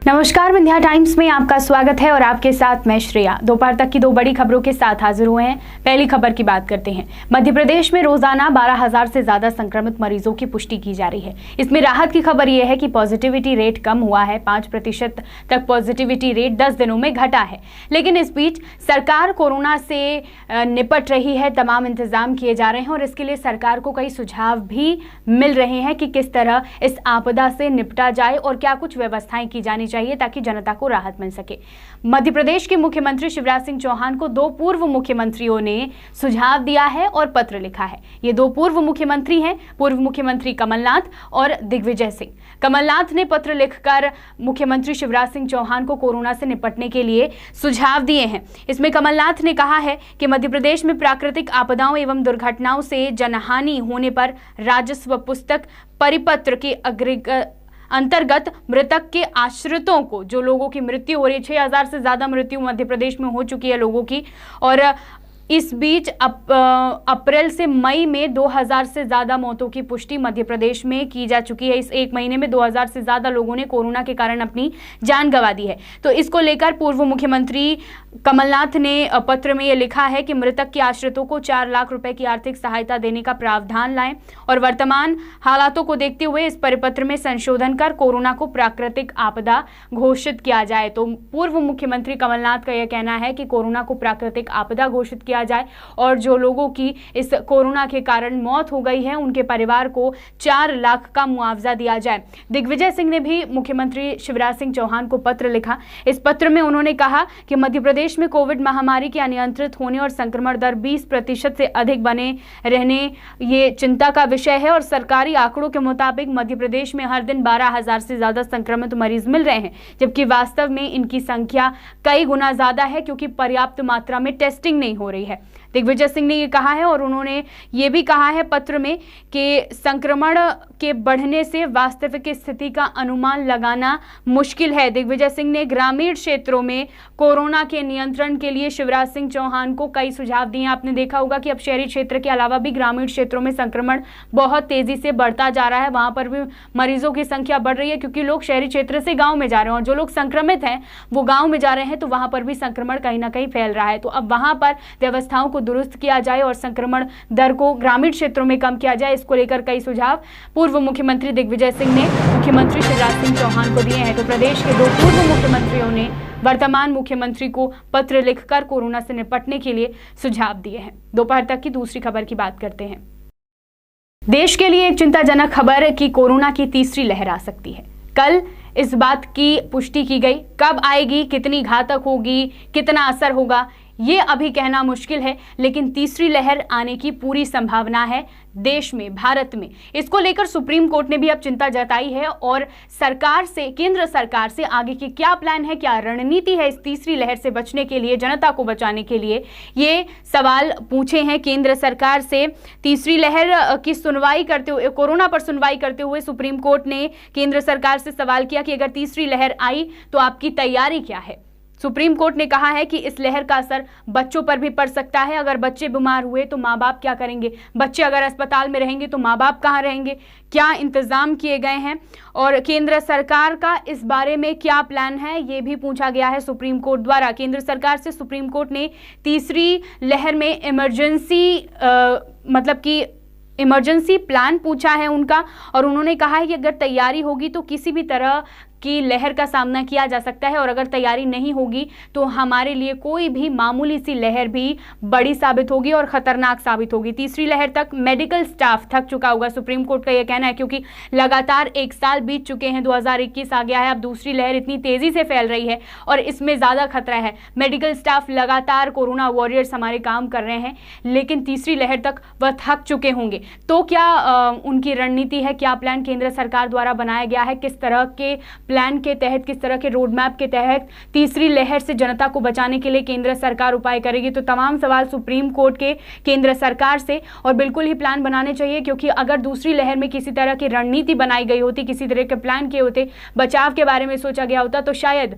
नमस्कार, विंध्या टाइम्स में आपका स्वागत है और आपके साथ मैं श्रेया। दोपहर तक की दो बड़ी खबरों के साथ हाजिर हुए हैं। पहली खबर की बात करते हैं। मध्य प्रदेश में रोजाना 12,000 से ज्यादा संक्रमित मरीजों की पुष्टि की जा रही है। इसमें राहत की खबर यह है कि पॉजिटिविटी रेट कम हुआ है। 5% तक पॉजिटिविटी रेट 10 दिनों में घटा है। लेकिन इस बीच सरकार कोरोना से निपट रही है, तमाम इंतजाम किए जा रहे हैं और इसके लिए सरकार को कई सुझाव भी मिल रहे हैं कि किस तरह इस आपदा से निपटा जाए और क्या कुछ व्यवस्थाएं की जानी चाहिए ताकि जनता को राहत मिल सके। मध्य प्रदेश के मुख्यमंत्री शिवराज सिंह चौहान को दो पूर्व मुख्यमंत्रियों ने सुझाव दिया है और पत्र लिखा है। ये दो पूर्व मुख्यमंत्री हैं, पूर्व मुख्यमंत्री कमलनाथ और दिग्विजय सिंह। कमलनाथ ने पत्र लिखकर मुख्यमंत्री शिवराज सिंह चौहान को कोरोना से निपटने के लिए सुझाव दिए हैं। इसमें कमलनाथ ने कहा है कि मध्य प्रदेश में प्राकृतिक आपदाओं एवं दुर्घटनाओं से जनहानि होने पर राजस्व पुस्तक परिपत्र के अंतर्गत मृतक के आश्रितों को, जो लोगों की मृत्यु हो रही है, 6,000 से ज्यादा मृत्यु मध्य प्रदेश में हो चुकी है लोगों की, और इस बीच अप्रैल से मई में 2,000 से ज्यादा मौतों की पुष्टि मध्य प्रदेश में की जा चुकी है। इस एक महीने में 2,000 से ज्यादा लोगों ने कोरोना के कारण अपनी जान गंवा दी है। तो इसको लेकर पूर्व मुख्यमंत्री कमलनाथ ने पत्र में यह लिखा है कि मृतक के आश्रितों को 4 लाख रुपए की आर्थिक सहायता देने का प्रावधान लाएं और वर्तमान हालातों को देखते हुए इस परिपत्र में संशोधन कर कोरोना को प्राकृतिक आपदा घोषित किया जाए। तो पूर्व मुख्यमंत्री कमलनाथ का यह कहना है कि कोरोना को प्राकृतिक आपदा घोषित किया जाए और जो लोगों की इस कोरोना के कारण मौत हो गई है उनके परिवार को 4 लाख का मुआवजा दिया जाए। दिग्विजय सिंह ने भी मुख्यमंत्री शिवराज सिंह चौहान को पत्र लिखा। इस पत्र में उन्होंने कहा कि मध्य प्रदेश में कोविड महामारी के अनियंत्रित होने और संक्रमण दर 20% से अधिक बने रहने ये चिंता का विषय है और सरकारी आंकड़ों के मुताबिक मध्य प्रदेश में हर दिन 12,000 से ज्यादा संक्रमित मरीज मिल रहे हैं, जबकि वास्तव में इनकी संख्या कई गुना ज्यादा है क्योंकि पर्याप्त मात्रा में टेस्टिंग नहीं हो रही है। दिग्विजय सिंह ने ये कहा है और उन्होंने ये भी कहा है पत्र में कि संक्रमण के बढ़ने से वास्तविक स्थिति का अनुमान लगाना मुश्किल है। दिग्विजय सिंह ने ग्रामीण क्षेत्रों में कोरोना के नियंत्रण के लिए शिवराज सिंह चौहान को कई सुझाव दिए। आपने देखा होगा कि अब शहरी क्षेत्र के अलावा भी ग्रामीण क्षेत्रों में संक्रमण बहुत तेजी से बढ़ता जा रहा है। वहां पर भी मरीजों की संख्या बढ़ रही है क्योंकि लोग शहरी क्षेत्र से गाँव में जा रहे हैं और जो लोग संक्रमित हैं वो गाँव में जा रहे हैं, तो वहां पर भी संक्रमण कहीं ना कहीं फैल रहा है। तो अब वहां पर व्यवस्थाओं को दुरुस्त किया जाए और संक्रमण दर को ग्रामीण क्षेत्रों में कम किया जाए, इसको लेकर कई सुझाव पूर्व मुख्यमंत्री दिग्विजय सिंह ने मुख्यमंत्री शिवराज सिंह चौहान को दिए हैं। तो प्रदेश के दो पूर्व मुख्यमंत्रियों ने वर्तमान मुख्यमंत्री को पत्र लिखकर कोरोना से निपटने के लिए सुझाव दिए हैं। दोपहर तक की दूसरी खबर की बात करते हैं। देश के लिए एक चिंताजनक खबर कि कोरोना की तीसरी लहर आ सकती है। कल इस बात की पुष्टि की गई। कब आएगी, कितनी घातक होगी, कितना असर होगा, ये अभी कहना मुश्किल है, लेकिन तीसरी लहर आने की पूरी संभावना है देश में, भारत में। इसको लेकर सुप्रीम कोर्ट ने भी अब चिंता जताई है और सरकार से, केंद्र सरकार से आगे की क्या प्लान है, क्या रणनीति है इस तीसरी लहर से बचने के लिए, जनता को बचाने के लिए, ये सवाल पूछे हैं केंद्र सरकार से। तीसरी लहर की सुनवाई करते हुए, कोरोना पर सुनवाई करते हुए सुप्रीम कोर्ट ने केंद्र सरकार से सवाल किया कि अगर तीसरी लहर आई तो आपकी तैयारी क्या है। सुप्रीम कोर्ट ने कहा है कि इस लहर का असर बच्चों पर भी पड़ सकता है। अगर बच्चे बीमार हुए तो माँ बाप क्या करेंगे, बच्चे अगर अस्पताल में रहेंगे तो माँ बाप कहाँ रहेंगे, क्या इंतजाम किए गए हैं और केंद्र सरकार का इस बारे में क्या प्लान है, ये भी पूछा गया है सुप्रीम कोर्ट द्वारा। केंद्र सरकार से सुप्रीम कोर्ट ने तीसरी लहर में इमरजेंसी प्लान पूछा है उनका और उन्होंने कहा है कि अगर तैयारी होगी तो किसी भी तरह की लहर का सामना किया जा सकता है और अगर तैयारी नहीं होगी तो हमारे लिए कोई भी मामूली सी लहर भी बड़ी साबित होगी और खतरनाक साबित होगी। तीसरी लहर तक मेडिकल स्टाफ थक चुका होगा, सुप्रीम कोर्ट का यह कहना है, क्योंकि लगातार 1 साल बीत चुके हैं, 2021 आ गया है, अब दूसरी लहर इतनी तेजी से फैल रही है और इसमें ज़्यादा खतरा है। मेडिकल स्टाफ लगातार, कोरोना वॉरियर्स हमारे काम कर रहे हैं, लेकिन तीसरी लहर तक वह थक चुके होंगे। तो क्या उनकी रणनीति है, क्या प्लान केंद्र सरकार द्वारा बनाया गया है, किस तरह के प्लान के तहत, किस तरह के रोड मैप के तहत तीसरी लहर से जनता को बचाने के लिए केंद्र सरकार उपाय करेगी। तो तमाम सवाल सुप्रीम कोर्ट के केंद्र सरकार से, और बिल्कुल ही प्लान बनाने चाहिए, क्योंकि अगर दूसरी लहर में किसी तरह की रणनीति बनाई गई होती, किसी तरह के प्लान किए होते, बचाव के बारे में सोचा गया होता, तो शायद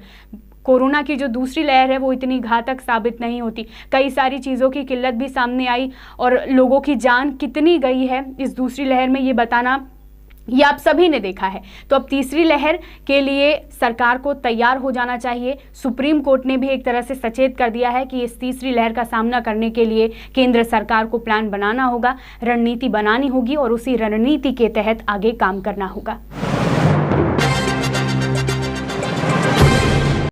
कोरोना की जो दूसरी लहर है वो इतनी घातक साबित नहीं होती। कई सारी चीज़ों की किल्लत भी सामने आई और लोगों की जान कितनी गई है इस दूसरी लहर में, ये बताना ये आप सभी ने देखा है। तो अब तीसरी लहर के लिए सरकार को तैयार हो जाना चाहिए। सुप्रीम कोर्ट ने भी एक तरह से सचेत कर दिया है कि इस तीसरी लहर का सामना करने के लिए केंद्र सरकार को प्लान बनाना होगा, रणनीति बनानी होगी और उसी रणनीति के तहत आगे काम करना होगा।